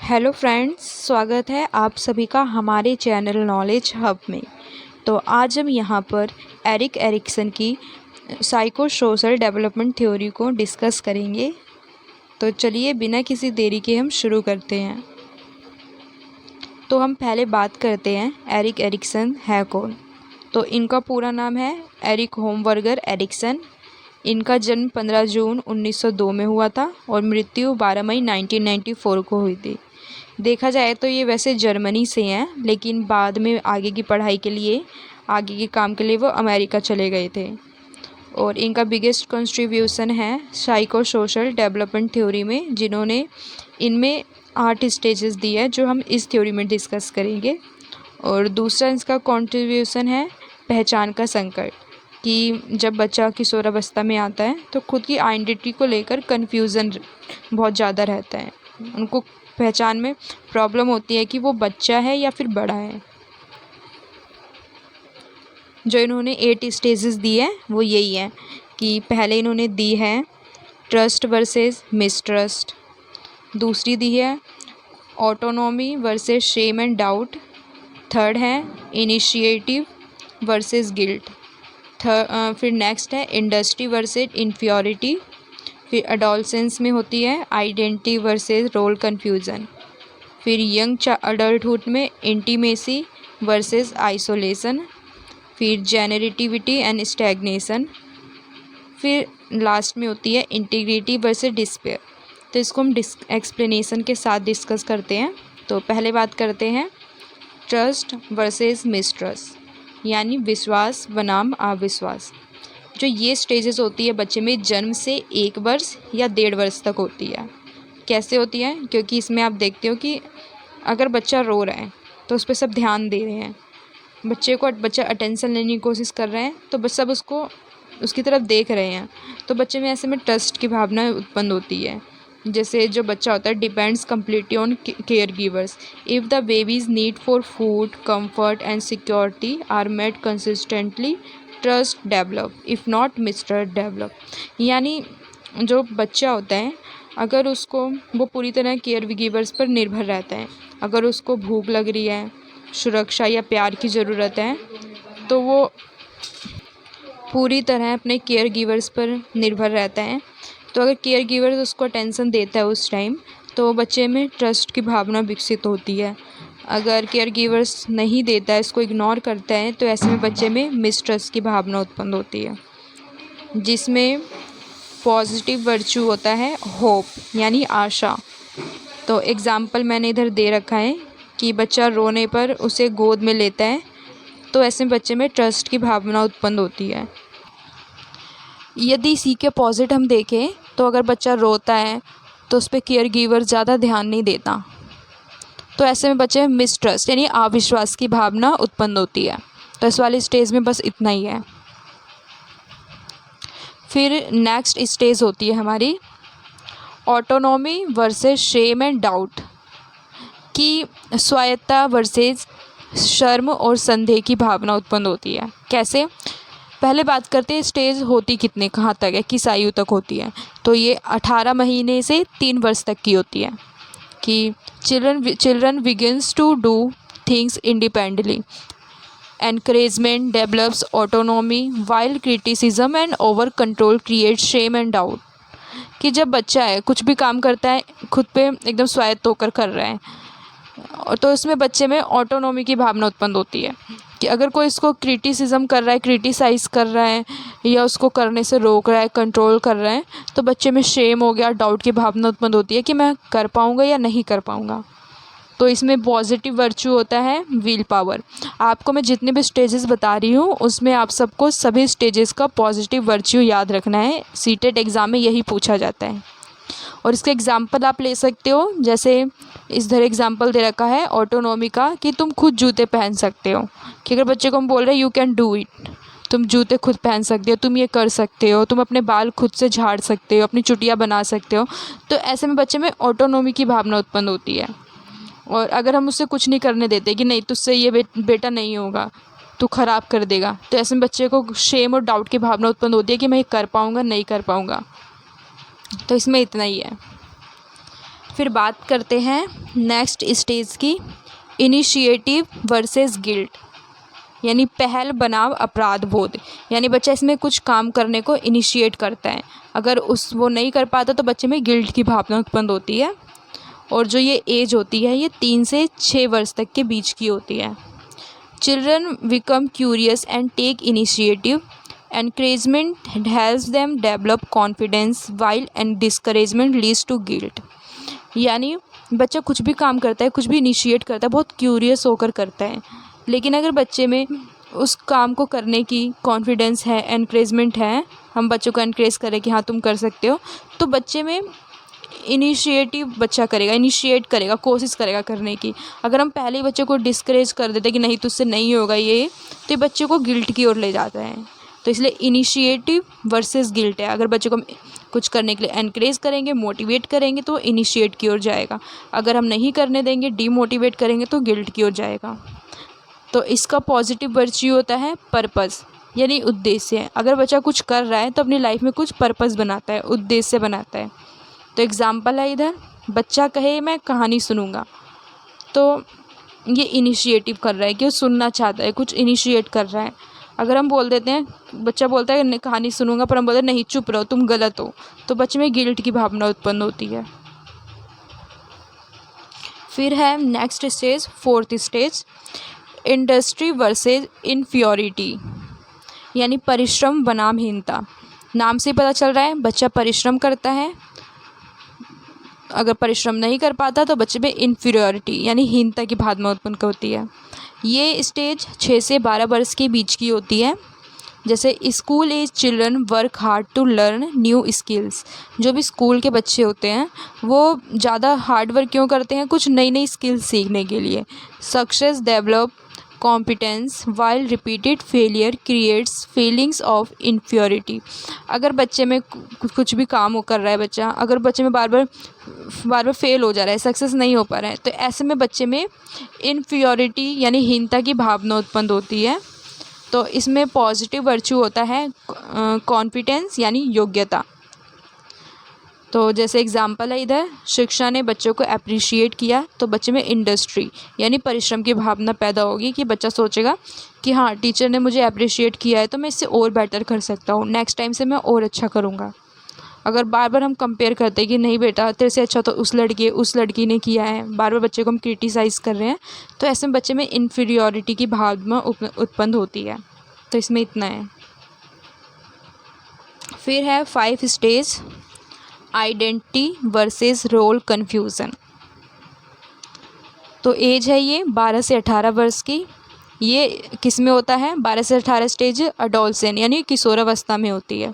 Hello friends, स्वागत है आप सभी का हमारे चैनल नॉलेज हब में। तो आज हम यहाँ पर एरिक एरिक्सन की साइको सोशल डेवलपमेंट थ्योरी को डिस्कस करेंगे। तो चलिए बिना किसी देरी के हम शुरू करते हैं। तो हम पहले बात करते हैं एरिक एरिक्सन है कौन। तो इनका पूरा नाम है एरिक होमबर्गर एरिक्सन। इनका जन्म 15 जून 1902 में हुआ था और मृत्यु 12 मई 1994 को हुई थी। देखा जाए तो ये वैसे जर्मनी से हैं, लेकिन बाद में आगे की पढ़ाई के लिए, आगे के काम के लिए वो अमेरिका चले गए थे। और इनका बिगेस्ट कंट्रीब्यूशन है साइको सोशल डेवलपमेंट थ्योरी में, जिन्होंने इनमें 8 स्टेजेस दी है जो हम इस थ्योरी में डिस्कस करेंगे। और दूसरा इसका कंट्रीब्यूशन है पहचान का संकट, कि जब बच्चा किशोरावस्था में आता है तो खुद की आइडेंटिटी को लेकर कन्फ्यूज़न बहुत ज़्यादा रहता है। उनको पहचान में प्रॉब्लम होती है कि वो बच्चा है या फिर बड़ा है। जो इन्होंने 8 स्टेजेस दी है वो यही है कि पहले इन्होंने दी है ट्रस्ट वर्सेस मिसट्रस्ट, दूसरी दी है autonomy versus Shem and doubt, third है इनिशिएटिव वर्सेस गिल्ट, फिर नेक्स्ट है इंडस्ट्री वर्सेस इन्फ्योरिटी, फिर अडोलसेंस में होती है आइडेंटिटी वर्सेस रोल कन्फ्यूज़न, फिर यंग अडल्टहुड में इंटीमेसी वर्सेस आइसोलेशन, फिर जेनरेटिविटी एंड स्टैग्नेशन, फिर लास्ट में होती है इंटीग्रिटी वर्सेस डिस्पेयर। तो इसको हम एक्सप्लेनेशन के साथ डिस्कस करते हैं। तो पहले बात करते हैं ट्रस्ट वर्सेस मिसट्रस्ट, यानी विश्वास बनाम अविश्वास। जो ये स्टेजेस होती है बच्चे में जन्म से 1 वर्ष या 1.5 वर्ष तक होती है। कैसे होती है? क्योंकि इसमें आप देखते हो कि अगर बच्चा रो रहा है तो उस पर सब ध्यान दे रहे हैं, बच्चा अटेंशन लेने की कोशिश कर रहे हैं, तो सब उसकी तरफ देख रहे हैं, तो बच्चे में ऐसे में ट्रस्ट की भावना उत्पन्न होती है। जैसे जो बच्चा होता है depends completely on care givers. If the babies need for food, comfort and security are met consistently, trust develop, if not mistrust develop. यानी जो बच्चा होता है, अगर उसको वो पूरी तरह केयर गिवर्स पर निर्भर रहता है, अगर उसको भूख लग रही है, सुरक्षा या प्यार की ज़रूरत है, तो वो पूरी तरह अपने केयर गिवर्स पर निर्भर रहता है। तो अगर केयर गिवर्स उसको अटेंशन देता है उस टाइम, तो बच्चे में ट्रस्ट की भावना विकसित होती है। अगर केयर गिवर्स नहीं देता है, इसको इग्नोर करता है, तो ऐसे में बच्चे में मिसट्रस्ट की भावना उत्पन्न होती है, जिसमें पॉजिटिव वर्च्यू होता है होप, यानी आशा। तो एग्ज़ाम्पल मैंने इधर दे रखा है कि बच्चा रोने पर उसे गोद में लेता है, तो ऐसे में बच्चे में ट्रस्ट की भावना उत्पन्न होती है। यदि इसी के अपोजिट हम देखें तो अगर बच्चा रोता है तो उस पर केयर गिवर ज़्यादा ध्यान नहीं देता, तो ऐसे में बच्चे में मिसट्रस्ट यानी अविश्वास की भावना उत्पन्न होती है। तो इस वाली स्टेज में बस इतना ही है। फिर नेक्स्ट स्टेज होती है हमारी autonomy versus Shem and doubt, की स्वायत्ता वर्सेस शर्म और संदेह की भावना उत्पन्न होती है। कैसे? पहले बात करते हैं स्टेज होती कितने कहाँ तक है, किस आयु तक होती है। तो ये 18 महीने से 3 वर्ष तक की होती है, कि children begins to do things independently, encouragement develops autonomy while criticism and over control create shame and doubt. कि जब बच्चा है कुछ भी काम करता है खुद पे एकदम स्वायत्त होकर कर रहा है, तो इसमें बच्चे में ऑटोनॉमी की भावना उत्पन्न होती है। कि अगर कोई इसको क्रिटिसिज्म कर रहा है, क्रिटिसाइज़ कर रहा है, या उसको करने से रोक रहा है, कंट्रोल कर रहा है, तो बच्चे में शेम हो गया, डाउट की भावना उत्पन्न होती है कि मैं कर पाऊँगा या नहीं कर पाऊँगा। तो इसमें पॉजिटिव वर्च्यू होता है विल पावर। आपको मैं जितने भी स्टेजेस बता रही हूँ उसमें आप सबको सभी स्टेजेस का पॉजिटिव वर्च्यू याद रखना है। सीटेट एग्ज़ाम में यही पूछा जाता है। और इसके एग्जाम्पल आप ले सकते हो, जैसे इधर एग्जाम्पल दे रखा है ऑटोनॉमी का, कि तुम खुद जूते पहन सकते हो। कि अगर बच्चे को हम बोल रहे हैं यू कैन डू इट, तुम जूते खुद पहन सकते हो, तुम ये कर सकते हो, तुम अपने बाल खुद से झाड़ सकते हो, अपनी चुटिया बना सकते हो, तो ऐसे में बच्चे में ऑटोनॉमी की भावना उत्पन्न होती है। और अगर हम उससे कुछ नहीं करने देते कि नहीं तुझसे ये बेटा नहीं होगा, तू ख़राब कर देगा, तो ऐसे में बच्चे को शेम और डाउट की भावना उत्पन्न होती है कि मैं ये कर पाऊँगा नहीं कर पाऊँगा। तो इसमें इतना ही है। फिर बात करते हैं नेक्स्ट स्टेज की, इनिशिएटिव वर्सेस गिल्ट, यानी पहल बनाम अपराध बोध। यानी बच्चा इसमें कुछ काम करने को इनिशिएट करता है, अगर वो नहीं कर पाता तो बच्चे में गिल्ट की भावना उत्पन्न होती है। और जो ये एज होती है ये 3 से 6 वर्ष तक के बीच की होती है। Children become curious and take initiative, encouragement helps them develop confidence while and discouragement leads to guilt. यानी बच्चा कुछ भी काम करता है, कुछ भी इनिशिएट करता है, बहुत क्यूरियस होकर करता है, लेकिन अगर बच्चे में उस काम को करने की कॉन्फिडेंस है, एनकरेजमेंट है, हम बच्चों को एनकरेज करें कि हाँ तुम कर सकते हो, तो बच्चे में इनिशिएटिव बच्चा करेगा, इनिशिएट करेगा, कोशिश करेगा करने की। अगर हम पहले ही बच्चे को डिस्करेज कर देते कि नहीं तुझसे नहीं होगा ये, तो ये बच्चे को गिल्ट की ओर ले जाता है। तो इसलिए इनिशिएटिव वर्सेस गिल्ट है। अगर बच्चे को कुछ करने के लिए एनकरेज करेंगे, मोटिवेट करेंगे तो इनिशिएट की ओर जाएगा। अगर हम नहीं करने देंगे, डीमोटिवेट करेंगे तो गिल्ट की ओर जाएगा। तो इसका पॉजिटिव वर्च्यू होता है पर्पस, यानी उद्देश्य। अगर बच्चा कुछ कर रहा है तो अपनी लाइफ में कुछ पर्पस बनाता है, उद्देश्य बनाता है। तो एग्जाम्पल है इधर, बच्चा कहे मैं कहानी सुनूंगा, तो ये इनिशिएटिव कर रहा है कि वो सुनना चाहता है, कुछ इनिशिएट कर रहा है। अगर हम बोल देते हैं, बच्चा बोलता है कहानी सुनूंगा, पर हम बोलते हैं नहीं चुप रहो तुम गलत हो, तो बच्चे में गिल्ट की भावना उत्पन्न होती है। फिर है next stage, fourth stage, industry versus inferiority, यानी परिश्रम बनाम हीनता। नाम से पता चल रहा है बच्चा परिश्रम करता है, अगर परिश्रम नहीं कर पाता तो बच्चे में इन्फीरियरिटी यानी हीनता की भावना उत्पन्न होती है। ये स्टेज 6 से 12 वर्ष के बीच की होती है। जैसे school age children work hard to learn new skills, जो भी स्कूल के बच्चे होते हैं वो ज़्यादा हार्ड वर्क क्यों करते हैं, कुछ नई नई स्किल्स सीखने के लिए। Success develop competence while repeated failure creates feelings of inferiority. अगर बच्चे में कुछ भी काम कर रहा है बच्चा, अगर बच्चे में बार बार फेल हो जा रहा है, सक्सेस नहीं हो पा रहा है, तो ऐसे में बच्चे में इन्फीरियरिटी यानी हीनता की भावना उत्पन्न होती है। तो इसमें पॉजिटिव वर्च्यू होता है कॉन्फिडेंस यानी योग्यता। तो जैसे एग्जांपल है इधर, शिक्षा ने बच्चों को अप्रिशिएट किया तो बच्चे में इंडस्ट्री यानी परिश्रम की भावना पैदा होगी कि बच्चा सोचेगा कि हाँ टीचर ने मुझे अप्रिशिएट किया है तो मैं इससे और बेटर कर सकता हूँ, नेक्स्ट टाइम से मैं और अच्छा करूँगा। अगर बार बार हम कंपेयर करते हैं कि नहीं बेटा तेरे से अच्छा तो उस लड़की ने किया है, बार बार बच्चे को हम क्रिटिसाइज़ कर रहे हैं, तो ऐसे में बच्चे में इन्फीरियरिटी की भावना उत्पन्न होती है। तो इसमें इतना है। फिर है 5 stage, identity versus role confusion. तो एज है ये 12 से 18 वर्ष की। ये किस में होता है, 12 से 18 स्टेज अडोलसेंट यानी किशोरावस्था में होती है,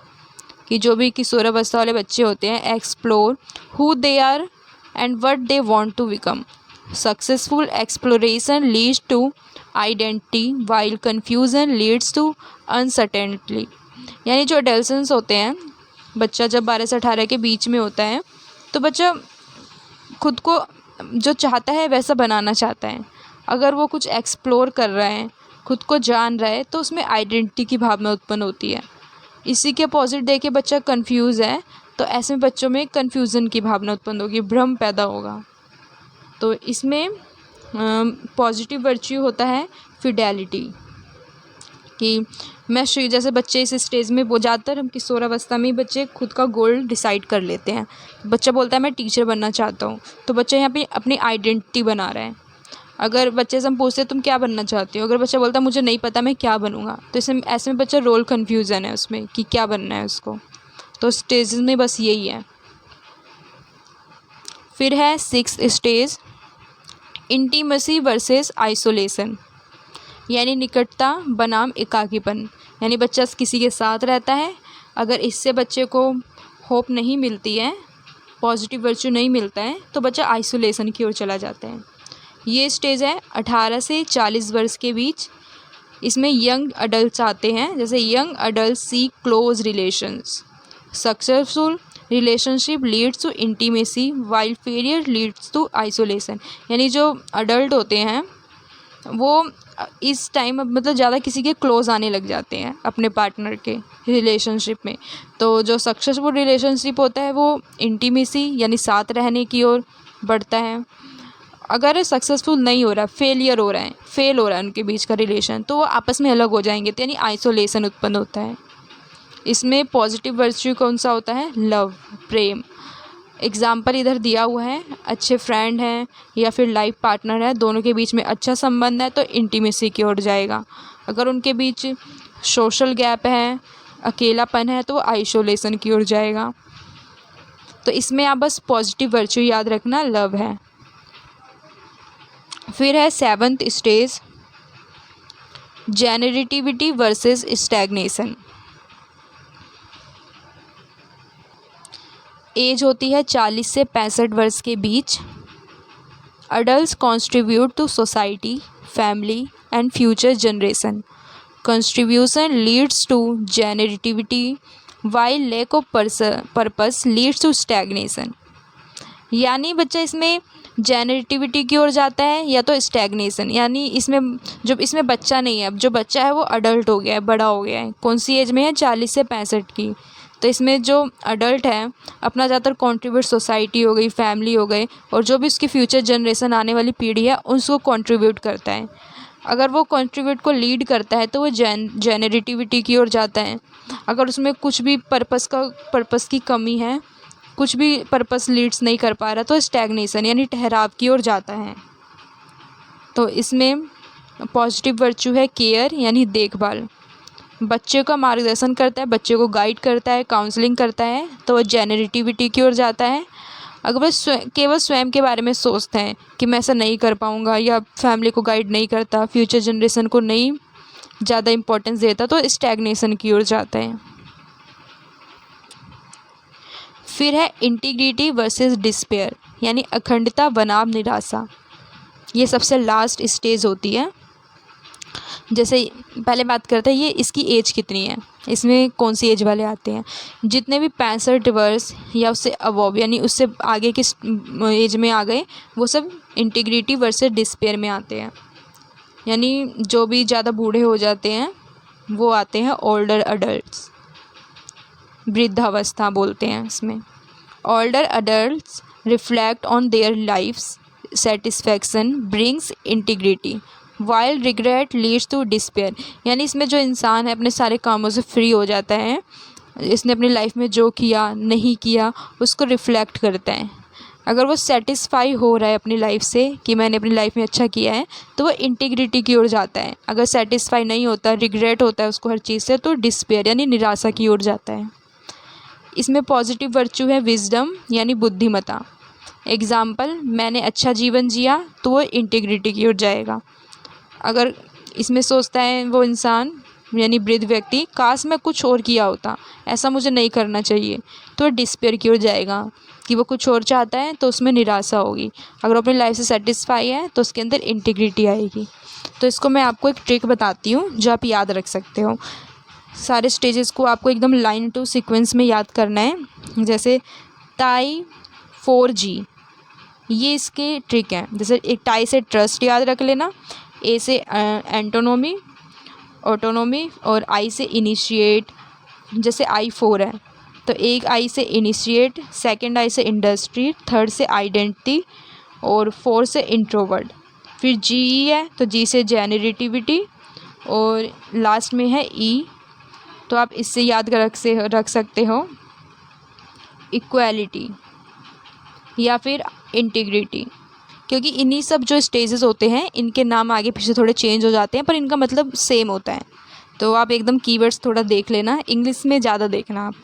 कि जो भी किशोरावस्था वाले बच्चे होते हैं explore who they are and what they want to become. Successful exploration leads to identity while confusion leads to uncertainty. यानी जो एडोलसेंस होते हैं, बच्चा जब 12 से 18 के बीच में होता है तो बच्चा खुद को जो चाहता है वैसा बनाना चाहता है। अगर वो कुछ एक्सप्लोर कर रहा है, खुद को जान रहा है, तो उसमें आइडेंटिटी की भावना उत्पन्न होती है। इसी के अपोजिट देख के बच्चा कंफ्यूज है तो ऐसे में बच्चों में कन्फ्यूज़न की भावना उत्पन्न होगी, भ्रम पैदा होगा। तो इसमें पॉजिटिव वर्च्यू होता है फिडेलिटी, कि मैं जैसे बच्चे इस स्टेज में वो ज़्यादातर हम किशोरावस्था में बच्चे खुद का गोल डिसाइड कर लेते हैं। बच्चा बोलता है मैं टीचर बनना चाहता हूँ, तो बच्चा यहाँ पे अपनी आइडेंटिटी बना रहा है। अगर बच्चे से हम पूछते हैं तुम क्या बनना चाहते हो, अगर बच्चा बोलता है मुझे नहीं पता मैं क्या बनूंगा, तो इसमें ऐसे में बच्चा रोल कन्फ्यूज़न है उसमें कि क्या बनना है उसको। तो स्टेजेस में बस यही है। फिर है 6th stage, intimacy versus isolation, यानी निकटता बनाम एकाकीपन। यानी बच्चा किसी के साथ रहता है, अगर इससे बच्चे को होप नहीं मिलती है, पॉजिटिव वर्च्यू नहीं मिलता है, तो बच्चा आइसोलेशन की ओर चला जाता है। ये स्टेज है 18 से 40 वर्ष के बीच। इसमें यंग अडल्ट आते हैं, जैसे young adult seek close relations, successful relationship leads to intimacy while failure leads to isolation. यानी जो अडल्ट होते हैं वो इस टाइम मतलब ज़्यादा किसी के क्लोज़ आने लग जाते हैं अपने पार्टनर के रिलेशनशिप में। तो जो सक्सेसफुल रिलेशनशिप होता है वो इंटीमेसी यानी साथ रहने की ओर बढ़ता है। अगर सक्सेसफुल नहीं हो रहा, फेल हो रहा है उनके बीच का रिलेशन, तो वो आपस में अलग हो जाएंगे, तो यानी आइसोलेशन उत्पन्न होता है। इसमें पॉजिटिव वर्च्यू कौन सा होता है? लव, प्रेम। एग्जाम्पल इधर दिया हुआ है, अच्छे फ्रेंड हैं या फिर लाइफ पार्टनर है, दोनों के बीच में अच्छा संबंध है तो इंटीमेसी की ओर जाएगा। अगर उनके बीच सोशल गैप है, अकेलापन है, तो आइसोलेशन की ओर जाएगा। तो इसमें आप बस पॉजिटिव वर्च्यू याद रखना, लव है। फिर है 7th stage, generativity versus stagnation. Age होती है 40 से 65 वर्ष के बीच। Adult contribute to society, family and future generation. Contribution leads to generativity while lack of purpose leads to stagnation. यानी बच्चा इसमें जेनरेटिविटी की ओर जाता है या तो स्टैग्नेशन, यानी इसमें जो इसमें बच्चा नहीं है, अब जो बच्चा है वो अडल्ट हो गया है, बड़ा हो गया है। कौन सी एज में है? 40 से 65 की। तो इसमें जो अडल्ट है अपना ज़्यादातर कंट्रीब्यूट सोसाइटी हो गई, फैमिली हो गई, और जो भी उसकी फ्यूचर जनरेशन आने वाली पीढ़ी है उसको कंट्रीब्यूट करता है। अगर वो कंट्रीब्यूट को लीड करता है तो वो जेनरेटिविटी की ओर जाता है। अगर उसमें कुछ भी पर्पस की कमी है, कुछ भी पर्पस लीड्स नहीं कर पा रहा, तो स्टैग्नेशन यानी ठहराव की ओर जाता है। तो इसमें पॉजिटिव वर्च्यू है केयर यानी देखभाल। बच्चे का मार्गदर्शन करता है, बच्चे को गाइड करता है, काउंसलिंग करता है, तो वह जेनरेटिविटी की ओर जाता है। अगर वह केवल स्वयं के बारे में सोचते हैं कि मैं ऐसा नहीं कर पाऊँगा, या फैमिली को गाइड नहीं करता, फ्यूचर जनरेशन को नहीं ज़्यादा इम्पोर्टेंस देता, तो स्टैग्नेशन की ओर जाता है। फिर है इंटीग्रिटी वर्सेस डिस्पेयर, यानी अखंडता बनाम निराशा। ये सबसे लास्ट स्टेज होती है। जैसे पहले बात करते हैं ये इसकी एज कितनी है, इसमें कौन सी एज वाले आते हैं। जितने भी 65 वर्ष या उससे अबव यानी उससे आगे किस एज में आ गए, वो सब इंटीग्रिटी वर्सेस डिस्पेयर में आते हैं। यानी जो भी ज़्यादा बूढ़े हो जाते हैं वो आते हैं ओल्डर अडल्ट्स, वृद्धावस्था बोलते हैं इसमें। Older adults reflect on their lifes satisfaction brings integrity while regret leads to despair. यानी इसमें जो इंसान है अपने सारे कामों से फ्री हो जाता है, इसने अपनी लाइफ में जो किया नहीं किया उसको रिफ्लेक्ट करता है। अगर वो सेटिस्फाई हो रहा है अपनी लाइफ से कि मैंने अपनी लाइफ में अच्छा किया है, तो वो इंटीग्रिटी की ओर जाता है। अगर सेटिस्फाई नहीं होता, रिग्रेट होता है उसको हर चीज़ से, तो डिस्पेयर यानी निराशा की ओर जाता है। इसमें पॉजिटिव वर्च्यू है विजडम यानी बुद्धिमता। एग्जाम्पल, मैंने अच्छा जीवन जिया, तो वो इंटीग्रिटी की ओर जाएगा। अगर इसमें सोचता है वो इंसान यानी वृद्ध व्यक्ति, काश मैं कुछ और किया होता, ऐसा मुझे नहीं करना चाहिए, तो डिस्पेयर की ओर जाएगा कि वो कुछ और चाहता है, तो उसमें निराशा होगी। अगर अपनी लाइफ से सेटिस्फाई है तो उसके अंदर इंटीग्रिटी आएगी। तो इसको मैं आपको एक ट्रिक बताती हूँ जो आप याद रख सकते हो। सारे स्टेजेस को आपको एकदम लाइन टू सीक्वेंस में याद करना है। जैसे टाई 4G, ये इसके ट्रिक हैं। जैसे एक टाई से ट्रस्ट याद रख लेना, ए से एंटोनोमी ऑटोनोमी, और आई से इनिशिएट। जैसे I4 है तो एक आई से इनिशिएट, सेकंड आई से इंडस्ट्री, थर्ड से आइडेंटिटी और 4 से इंट्रोवर्ट। फिर GE है तो G से जेनरेटिविटी और लास्ट में है E, तो आप इससे याद रख सकते हो इक्वालिटी या फिर इंटीग्रिटी। क्योंकि इन्हीं सब जो स्टेजेस होते हैं इनके नाम आगे पीछे थोड़े चेंज हो जाते हैं पर इनका मतलब सेम होता है। तो आप एकदम कीवर्ड्स थोड़ा देख लेना, इंग्लिश में ज़्यादा देखना आप।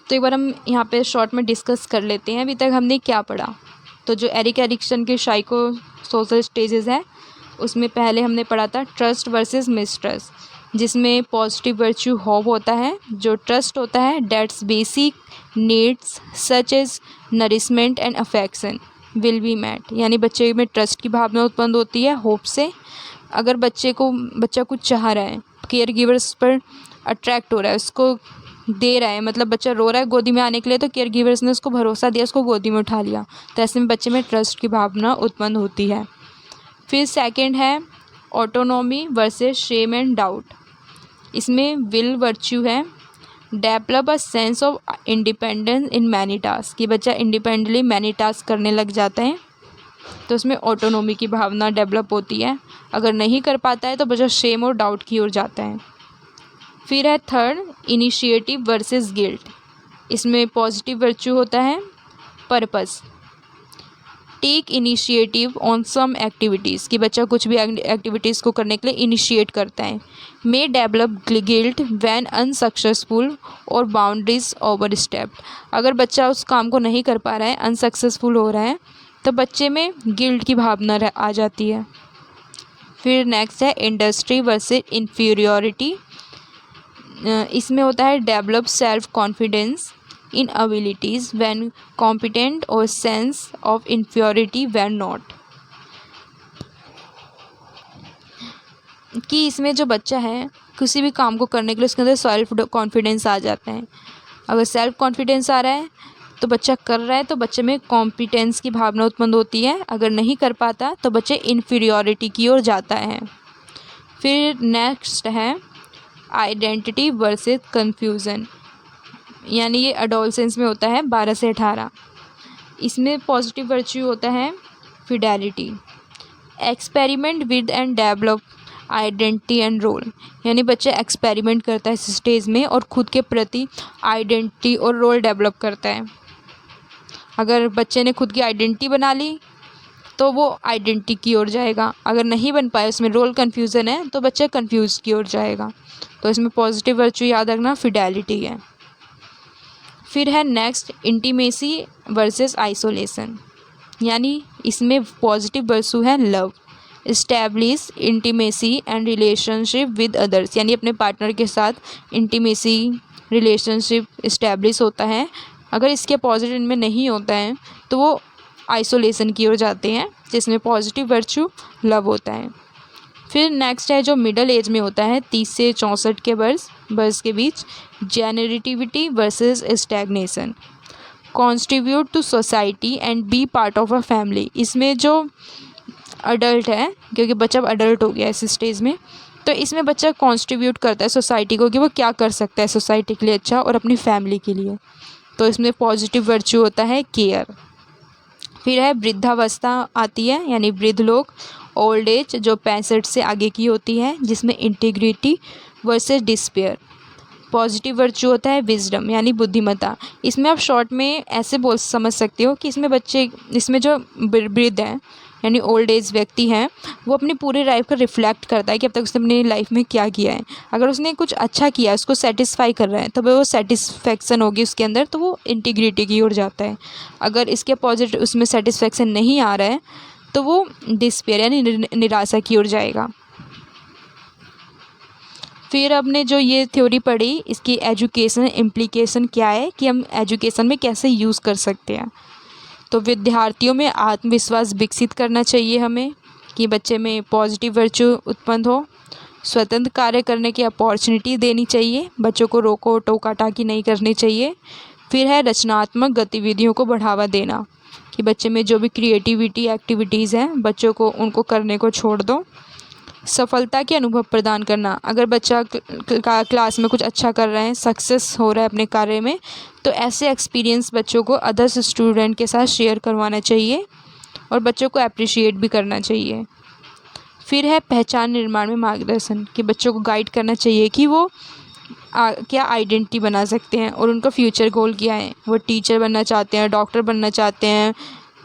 तो एक बार हम यहाँ पे शॉर्ट में डिस्कस कर लेते हैं अभी तक हमने क्या पढ़ा। तो जो एरिक एरिक्सन के साइको सोशल स्टेजेस हैं उसमें पहले हमने पढ़ा था ट्रस्ट वर्सेस मिसट्रस्ट, जिसमें पॉजिटिव वर्च्यू होप होता है। जो ट्रस्ट होता है that's basic needs such as nourishment and affection will be met, यानी बच्चे में ट्रस्ट की भावना उत्पन्न होती है होप से। अगर बच्चा कुछ चाह रहा है, केयर गिवर्स पर अट्रैक्ट हो रहा है, उसको दे रहा है, मतलब बच्चा रो रहा है गोदी में आने के लिए, तो केयर गिवर्स ने उसको भरोसा दिया, उसको गोदी में उठा लिया, तो ऐसे में बच्चे में ट्रस्ट की भावना उत्पन्न होती है। फिर सेकंड है autonomy versus Shem and doubt. इसमें विल वर्च्यू है, develop a sense of independence in many task, कि बच्चा इंडिपेंडेंटली मैनी टास्क करने लग जाता है, तो उसमें ऑटोनोमी की भावना डेवलप होती है। अगर नहीं कर पाता है तो बच्चा शेम और डाउट की ओर जाता है। फिर है थर्ड, इनिशिएटिव वर्सेस गिल्ट। इसमें पॉजिटिव वर्च्यू होता है purpose, take initiative on some activities, कि बच्चा कुछ भी एक्टिविटीज़ को करने के लिए इनिशिएट करता है। मे डेवलप गिल्ट व्हेन अनसक्सेसफुल और बाउंड्रीज ओवर स्टेप्ड, अगर बच्चा उस काम को नहीं कर पा रहा है, अनसक्सेसफुल हो रहा है, तो बच्चे में गिल्ट की भावना आ जाती है। फिर नेक्स्ट है इंडस्ट्री वर्सेस इन्फीरियोरिटी। इसमें होता है develop self confidence in abilities when competent और sense of inferiority when not, कि इसमें जो बच्चा है किसी भी काम को करने के लिए उसके अंदर सेल्फ कॉन्फिडेंस आ जाता है। अगर सेल्फ कॉन्फिडेंस आ रहा है तो बच्चा कर रहा है, तो बच्चे में कॉम्पिटेंस की भावना उत्पन्न होती है। अगर नहीं कर पाता तो बच्चे इन्फीरियोरिटी की ओर जाता है। फिर नेक्स्ट है आइडेंटिटी वर्सेस कंफ्यूजन, यानी ये एडोलसेंस में होता है 12 से 18। इसमें पॉजिटिव वर्च्यू होता है fidelity, experiment with and develop identity and role, यानी बच्चा एक्सपेरिमेंट करता है इस स्टेज में और खुद के प्रति आइडेंटिटी और रोल डेवलप करता है। अगर बच्चे ने खुद की आइडेंटिटी बना ली तो वो आइडेंटिटी की ओर जाएगा, अगर नहीं बन पाए, उसमें रोल कन्फ्यूज़न है, तो बच्चा कन्फ्यूज की ओर जाएगा। तो इसमें पॉजिटिव वर्च्यू याद रखना फिडेलिटी है। फिर है नेक्स्ट इंटीमेसी वर्सेस आइसोलेशन, यानी इसमें पॉजिटिव वर्च्यू है love, establish intimacy and relationship with others, यानी अपने पार्टनर के साथ इंटीमेसी रिलेशनशिप इस्टेब्लिश होता है। अगर इसके पॉजिटिव इनमें नहीं होता है तो वो आइसोलेशन की ओर जाते हैं, जिसमें पॉजिटिव वर्च्यू लव होता है। फिर नेक्स्ट है जो मिडल एज में होता है 30 से 64 के वर्ष के बीच, generativity versus stagnation, contribute to society and be part of a family. इसमें जो अडल्ट है, क्योंकि बच्चा अब अडल्ट हो गया इस स्टेज में, तो इसमें बच्चा कॉन्ट्रीब्यूट करता है सोसाइटी को कि वो क्या कर सकता है सोसाइटी के लिए अच्छा और अपनी फैमिली के लिए। तो इसमें पॉजिटिव वर्च्यू होता है केयर। फिर है वृद्धावस्था आती है, यानी वृद्ध लोग, ओल्ड एज जो 65 से आगे की होती है, जिसमें integrity versus despair. Positive virtue होता है विजडम, यानी बुद्धिमत्ता। इसमें आप शॉर्ट में ऐसे बोल समझ सकते हो कि इसमें जो वृद्ध हैं यानी ओल्ड एज व्यक्ति हैं, वो अपनी पूरी लाइफ का रिफ्लेक्ट करता है कि अब तक उसने अपनी लाइफ में क्या किया है। अगर उसने कुछ अच्छा किया है, उसको सेटिस्फाई कर रहा है, तो वो सेटिस्फेक्शन होगी उसके अंदर, तो वो इंटीग्रिटी की ओर जाता है। अगर इसके पॉजिटिव उसमें सेटिस्फेक्शन नहीं आ रहा है तो वो डिस्पेयर यानी निराशा की ओर जाएगा। फिर हमने जो ये थ्योरी पढ़ी, इसकी एजुकेशन इम्प्लीकेशन क्या है कि हम एजुकेशन में कैसे यूज़ कर सकते हैं। तो विद्यार्थियों में आत्मविश्वास विकसित करना चाहिए हमें, कि बच्चे में पॉजिटिव वर्च्यू उत्पन्न हो। स्वतंत्र कार्य करने की अपॉर्चुनिटी देनी चाहिए, बच्चों को रोको टोका टाकी नहीं करनी चाहिए। फिर है रचनात्मक गतिविधियों को बढ़ावा देना, कि बच्चे में जो भी क्रिएटिविटी एक्टिविटीज़ हैं बच्चों को उनको करने को छोड़ दो। सफलता के अनुभव प्रदान करना, अगर बच्चा क्लास में कुछ अच्छा कर रहा है, सक्सेस हो रहा है अपने कार्य में, तो ऐसे एक्सपीरियंस बच्चों को अदर्स स्टूडेंट के साथ शेयर करवाना चाहिए और बच्चों को अप्रिशिएट भी करना चाहिए। फिर है पहचान निर्माण में मार्गदर्शन, कि बच्चों को गाइड करना चाहिए कि वो क्या आइडेंटिटी बना सकते हैं और उनका फ्यूचर गोल क्या है। वो टीचर बनना चाहते हैं, डॉक्टर बनना चाहते हैं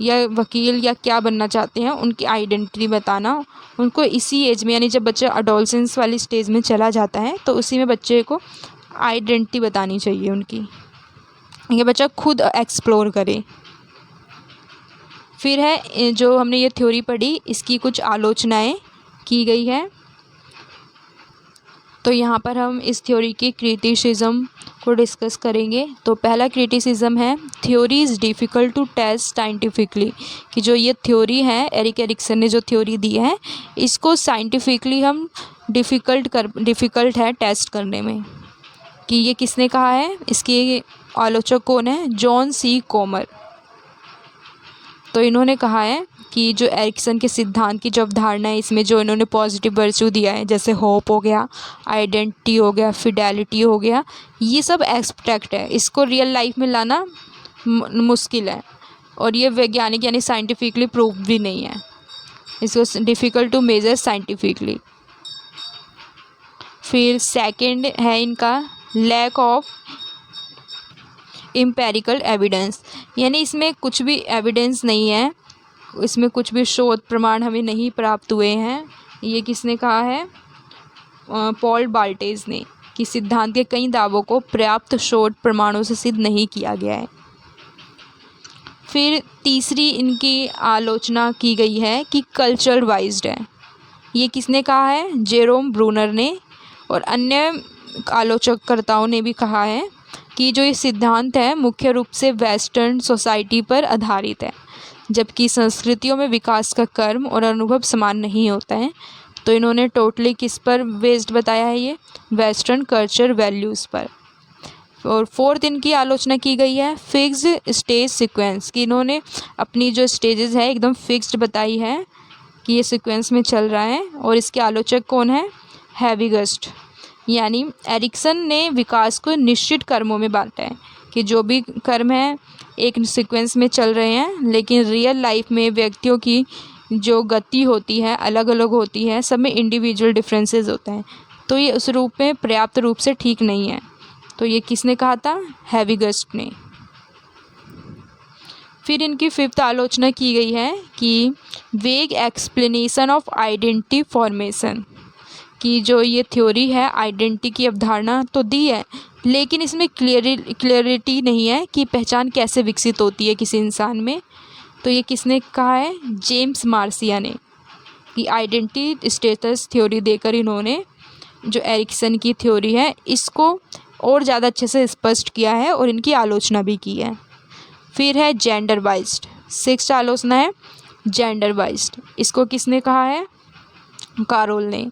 या वकील या क्या बनना चाहते हैं, उनकी आइडेंटिटी बताना उनको इसी एज में, यानी जब बच्चा अडोलसेंस वाली स्टेज में चला जाता है तो उसी में बच्चे को आइडेंटिटी बतानी चाहिए उनकी, ये बच्चा खुद एक्सप्लोर करे। फिर है जो हमने ये थ्योरी पढ़ी, इसकी कुछ आलोचनाएं की गई है। तो यहाँ पर हम इस थ्योरी की क्रिटिसिज्म को डिस्कस करेंगे। तो पहला क्रिटिसिज्म है theory is difficult to test scientifically, कि जो ये थ्योरी है एरिक एरिक्सन ने जो थ्योरी दी है, इसको साइंटिफिकली हम डिफ़िकल्ट है टेस्ट करने में। कि ये किसने कहा है, इसके आलोचक कौन है, जॉन सी कॉमर। तो इन्होंने कहा है कि जो एरिक्सन के सिद्धांत की जो अवधारणा है, इसमें जो इन्होंने पॉजिटिव वर्च्यू दिया है, जैसे होप हो गया, आइडेंटिटी हो गया, फिडेलिटी हो गया, ये सब एब्स्ट्रैक्ट है, इसको रियल लाइफ में लाना मुश्किल है और ये वैज्ञानिक यानी साइंटिफिकली प्रूव भी नहीं है, इसको डिफ़िकल्ट टू मेजर साइंटिफिकली। फिर सेकंड है इनका लैक ऑफ एम्पेरिकल एविडेंस, यानी इसमें कुछ भी एविडेंस नहीं है, इसमें कुछ भी शोध प्रमाण हमें नहीं प्राप्त हुए हैं। ये किसने कहा है? पॉल बाल्टेज ने, कि सिद्धांत के कई दावों को पर्याप्त शोध प्रमाणों से सिद्ध नहीं किया गया है। फिर तीसरी इनकी आलोचना की गई है कि कल्चर वाइज्ड है। ये किसने कहा है? जेरोम ब्रूनर ने और अन्य आलोचककर्ताओं ने भी कहा है कि जो ये सिद्धांत है मुख्य रूप से वेस्टर्न सोसाइटी पर आधारित है, जबकि संस्कृतियों में विकास का कर्म और अनुभव समान नहीं होता है। तो इन्होंने टोटली किस पर बेस्ड बताया है? ये वेस्टर्न कल्चर वैल्यूज़ पर। और फोर्थ इनकी आलोचना की गई है फिक्स्ड स्टेज सीक्वेंस, कि इन्होंने अपनी जो स्टेजेस है एकदम फिक्स्ड बताई है कि ये सीक्वेंस में चल रहा है। और इसके आलोचक कौन है? हैविगस्ट। यानी एरिक्सन ने विकास को निश्चित कर्मों में बांटा है, कि जो भी कर्म है एक सीक्वेंस में चल रहे हैं, लेकिन रियल लाइफ में व्यक्तियों की जो गति होती है अलग अलग होती है, सब में इंडिविजुअल डिफरेंसेस होते हैं, तो ये उस रूप में पर्याप्त रूप से ठीक नहीं है। तो ये किसने कहा था? हैविगस्ट ने। फिर इनकी फिफ्थ आलोचना की गई है कि वेग एक्सप्लेनेशन ऑफ आइडेंटिटी फॉर्मेशन, कि जो ये थ्योरी है आइडेंटिटी की अवधारणा तो दी है, लेकिन इसमें क्लियरिटी नहीं है कि पहचान कैसे विकसित होती है किसी इंसान में। तो ये किसने कहा है? जेम्स मार्सिया ने, कि आइडेंटिटी स्टेटस थ्योरी देकर इन्होंने जो एरिक्सन की थ्योरी है इसको और ज़्यादा अच्छे से स्पष्ट किया है और इनकी आलोचना भी की है। फिर है जेंडर वाइज्ड, सिक्स्थ आलोचना है जेंडर वाइज्ड। इसको किसने कहा है? कारोल ने,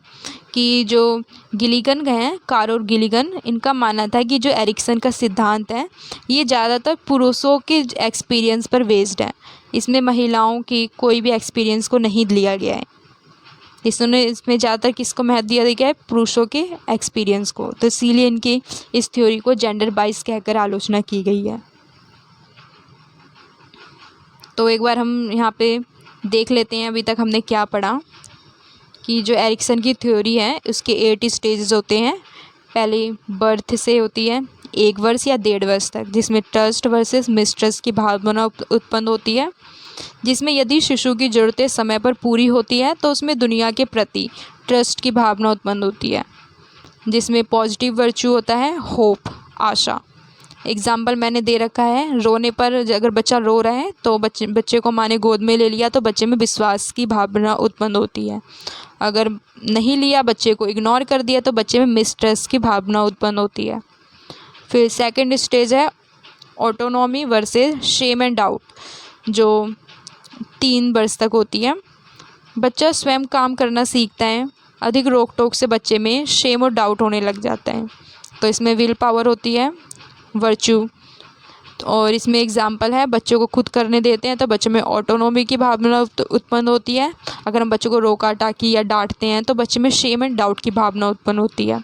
कि जो गिलिगन हैं, कारोल गिलिगन, इनका मानना था कि जो एरिक्सन का सिद्धांत है ये ज़्यादातर पुरुषों के एक्सपीरियंस पर बेस्ड है, इसमें महिलाओं की कोई भी एक्सपीरियंस को नहीं लिया गया है। इसमें ज़्यादातर किसको महत्व दिया गया है? पुरुषों के एक्सपीरियंस को। तो इसीलिए इनकी इस थ्योरी को जेंडर बाइस कहकर आलोचना की गई है। तो एक बार हम यहाँ पे देख लेते हैं अभी तक हमने क्या पढ़ा, कि जो एरिक्सन की थ्योरी है उसके 8 स्टेजेस होते हैं। पहले बर्थ से होती है 1 वर्ष या 1.5 वर्ष तक, जिसमें ट्रस्ट वर्सेस मिसट्रस्ट की भावना उत्पन्न होती है, जिसमें यदि शिशु की ज़रूरतें समय पर पूरी होती है तो उसमें दुनिया के प्रति ट्रस्ट की भावना उत्पन्न होती है, जिसमें पॉजिटिव वर्च्यू होता है होप, आशा। एग्जाम्पल मैंने दे रखा है, रोने पर अगर बच्चा रो रहा है तो बच्चे को माँ ने गोद में ले लिया तो बच्चे में विश्वास की भावना उत्पन्न होती है। अगर नहीं लिया, बच्चे को इग्नोर कर दिया, तो बच्चे में मिसट्रस्ट की भावना उत्पन्न होती है। फिर सेकंड स्टेज है autonomy versus Shem and doubt, जो 3 वर्ष तक होती है। बच्चा स्वयं काम करना सीखता है, अधिक रोक टोक से बच्चे में शेम और डाउट होने लग जाता है। तो इसमें विल पावर होती है, वर्च्यू। और इसमें एग्जाम्पल है, बच्चों को खुद करने देते हैं तो बच्चों में ऑटोनॉमी की भावना उत्पन्न होती है। अगर हम बच्चों को रोका टाकी या डांटते हैं तो बच्चे में शेम एंड डाउट की भावना उत्पन्न होती है।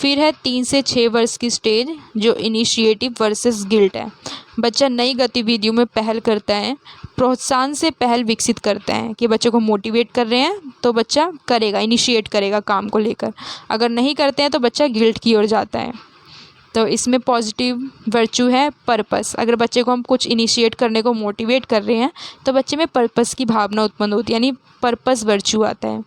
फिर है 3 से 6 वर्ष की स्टेज, जो इनिशिएटिव वर्सेस गिल्ट है। बच्चा नई गतिविधियों में पहल करता है, प्रोत्साहन से पहल विकसित करता है, कि बच्चों को मोटिवेट कर रहे हैं तो बच्चा करेगा, इनिशिएट करेगा काम को लेकर। अगर नहीं करते हैं तो बच्चा गिल्ट की ओर जाता है। तो इसमें पॉजिटिव वर्च्यू है पर्पस। अगर बच्चे को हम कुछ इनिशिएट करने को मोटिवेट कर रहे हैं तो बच्चे में पर्पस की भावना उत्पन्न होती है, यानी पर्पस वर्च्यू आता है।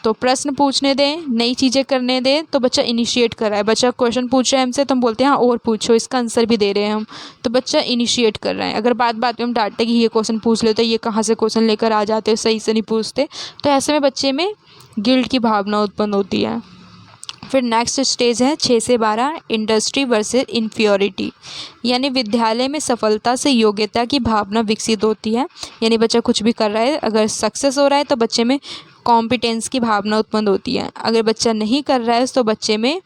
तो प्रश्न पूछने दें, नई चीज़ें करने दें, तो बच्चा इनिशिएट कर रहा है। बच्चा क्वेश्चन पूछ रहा है हमसे तो हम बोलते हैं हाँ और पूछो, इसका आंसर भी दे रहे हैं हम, तो बच्चा इनिशिएट कर रहा है। अगर बात बात में हम डांटते कि ये क्वेश्चन पूछ लेते, ये कहाँ से क्वेश्चन लेकर आ जाते हो, सही से नहीं पूछते, तो ऐसे में बच्चे में गिल्ट की भावना उत्पन्न होती है। फिर नेक्स्ट स्टेज है 6 से 12 इंडस्ट्री वर्सेस इन्फीरियरिटी, यानी विद्यालय में सफलता से योग्यता की भावना विकसित होती है। यानी बच्चा कुछ भी कर रहा है, अगर सक्सेस हो रहा है तो बच्चे में कॉम्पिटेंस की भावना उत्पन्न होती है। अगर बच्चा नहीं कर रहा है तो बच्चे में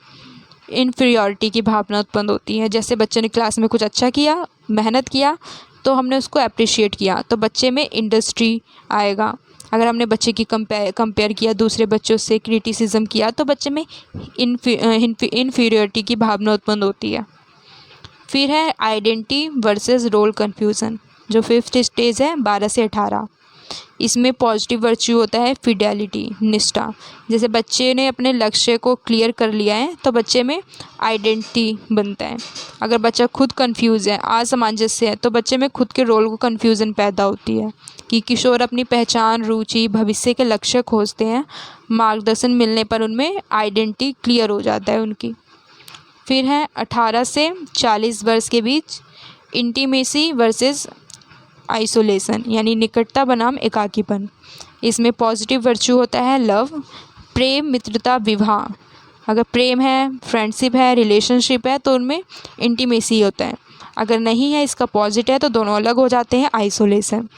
इन्फीरियरिटी की भावना उत्पन्न होती है। जैसे बच्चे ने क्लास में कुछ अच्छा किया, मेहनत किया, तो हमने उसको अप्रिशिएट किया तो बच्चे में इंडस्ट्री आएगा। अगर हमने बच्चे की कंपेयर किया दूसरे बच्चों से, क्रिटिसिज्म किया, तो बच्चे में इन्फीरियरिटी की भावना उत्पन्न होती है। फिर है आइडेंटिटी वर्सेस रोल कन्फ्यूज़न, जो 5th स्टेज है 12 से 18। इसमें पॉजिटिव वर्च्यू होता है फिडेलिटी, निष्ठा। जैसे बच्चे ने अपने लक्ष्य को क्लियर कर लिया है तो बच्चे में आइडेंटिटी बनता है। अगर बच्चा खुद कंफ्यूज है, असमंजस्य है, तो बच्चे में खुद के रोल को कन्फ्यूज़न पैदा होती है। कि किशोर अपनी पहचान, रुचि, भविष्य के लक्ष्य खोजते हैं। मार्गदर्शन मिलने पर उनमें आइडेंटिटी क्लियर हो जाता है उनकी। फिर है 18 से 40 वर्ष के बीच इंटीमेसी वर्सेस आइसोलेशन, यानी निकटता बनाम एकाकीपन। इसमें पॉजिटिव वर्च्यू होता है लव, प्रेम, मित्रता, विवाह। अगर प्रेम है, फ्रेंडशिप है, रिलेशनशिप है तो उनमें इंटीमेसी होता है। अगर नहीं है, इसका पॉजिटिव है, तो दोनों अलग हो जाते हैं, आइसोलेशन।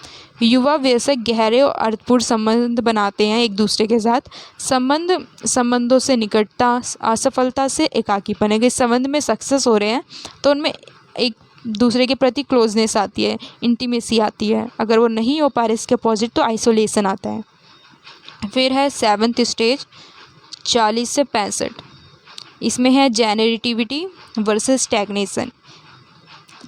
युवा वयस्क गहरे और अर्थपूर्ण संबंध बनाते हैं एक दूसरे के साथ। संबंधों से निकटता, असफलता से एकाकीपन। अगर इस संबंध में सक्सेस हो रहे हैं तो उनमें एक दूसरे के प्रति क्लोजनेस आती है, इंटीमेसी आती है। अगर वो नहीं हो पा रहे इसके अपोजिट तो आइसोलेशन आता है। फिर है 7th स्टेज 40 से 65। इसमें है जेनरेटिविटी वर्सेस स्टैग्नेशन।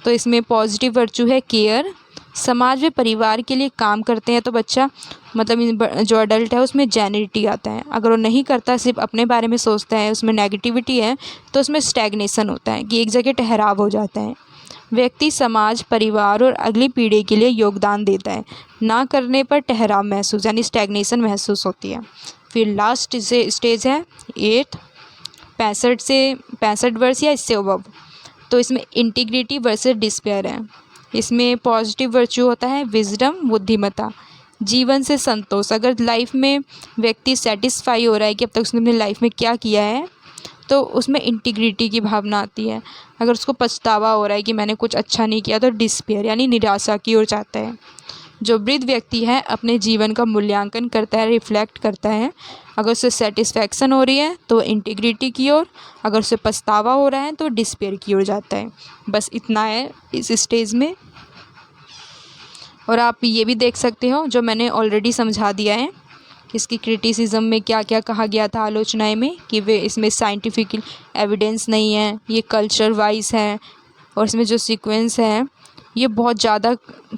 तो इसमें पॉजिटिव वर्च्यू है केयर, समाज में परिवार के लिए काम करते हैं तो बच्चा मतलब जो अडल्ट है उसमें जेनरिटी आता है। अगर वो नहीं करता, सिर्फ अपने बारे में सोचता है, उसमें नेगेटिविटी है, तो उसमें स्टैग्नेशन होता है कि एक जगह ठहराव हो जाता है। व्यक्ति समाज, परिवार और अगली पीढ़ी के लिए योगदान देता है। ना करने पर ठहराव महसूस यानी स्टैग्नेशन महसूस होती है। फिर लास्ट स्टेज है 8 65 से 65 वर्ष या इससे अबव। तो इसमें इंटीग्रिटी वर्सेस डिस्पेयर है। इसमें पॉजिटिव वर्च्यू होता है विजडम, बुद्धिमत्ता, जीवन से संतोष। अगर लाइफ में व्यक्ति सेटिस्फाई हो रहा है कि अब तक उसने अपनी लाइफ में क्या किया है तो उसमें इंटीग्रिटी की भावना आती है। अगर उसको पछतावा हो रहा है कि मैंने कुछ अच्छा नहीं किया तो डिस्पेयर यानी निराशा की ओर जाता है। जो वृद्ध व्यक्ति है अपने जीवन का मूल्यांकन करता है, रिफ्लेक्ट करता है। अगर उसे सेटिस्फैक्शन हो रही है तो इंटीग्रिटी की ओर, अगर उसे पछतावा हो रहा है तो डिस्पेयर की ओर जाता है। बस इतना है इस स्टेज में। और आप ये भी देख सकते हो जो मैंने ऑलरेडी समझा दिया है इसकी क्रिटिसिज्म में क्या क्या कहा गया था आलोचनाएं में, कि वे इसमें साइंटिफिक एविडेंस नहीं है, ये कल्चर वाइज है, और इसमें जो सीक्वेंस है ये बहुत ज़्यादा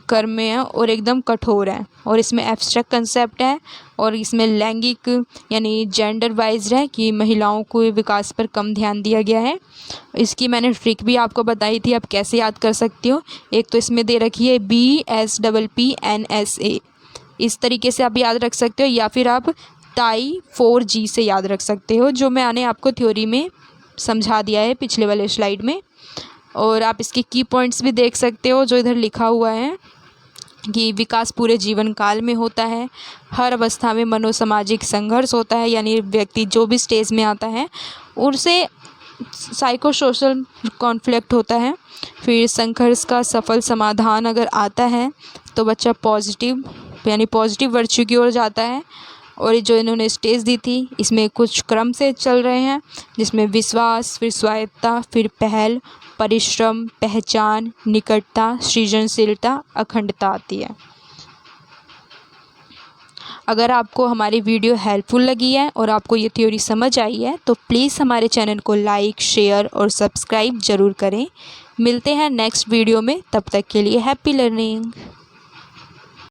कर्म है और एकदम कठोर है, और इसमें एब्स्ट्रैक्ट कंसेप्ट है, और इसमें लैंगिक यानी जेंडर वाइज है कि महिलाओं को विकास पर कम ध्यान दिया गया है। इसकी मैंने ट्रिक भी आपको बताई थी, आप कैसे याद कर सकते हो। एक तो इसमें दे रखी है BSPPNSA, इस तरीके से आप याद रख सकते हो, या फिर आप टाई 4G से याद रख सकते हो, जो मैंने आपको थ्योरी में समझा दिया है पिछले वाले स्लाइड में। और आप इसके की पॉइंट्स भी देख सकते हो जो इधर लिखा हुआ है कि विकास पूरे जीवन काल में होता है, हर अवस्था में मनोसामाजिक संघर्ष होता है, यानी व्यक्ति जो भी स्टेज में आता है उनसे साइकोसोशल कॉन्फ्लिक्ट होता है। फिर संघर्ष का सफल समाधान अगर आता है तो बच्चा पॉजिटिव यानी पॉजिटिव वर्च्यू की ओर जाता है। और जो इन्होंने स्टेज दी थी इसमें कुछ क्रम से चल रहे हैं, जिसमें विश्वास, फिर स्वायत्तता, फिर पहल, परिश्रम, पहचान, निकटता, सृजनशीलता, अखंडता आती है। अगर आपको हमारी वीडियो हेल्पफुल लगी है और आपको ये थ्योरी समझ आई है तो प्लीज़ हमारे चैनल को लाइक, शेयर और सब्सक्राइब ज़रूर करें। मिलते हैं नेक्स्ट वीडियो में, तब तक के लिए हैप्पी लर्निंग।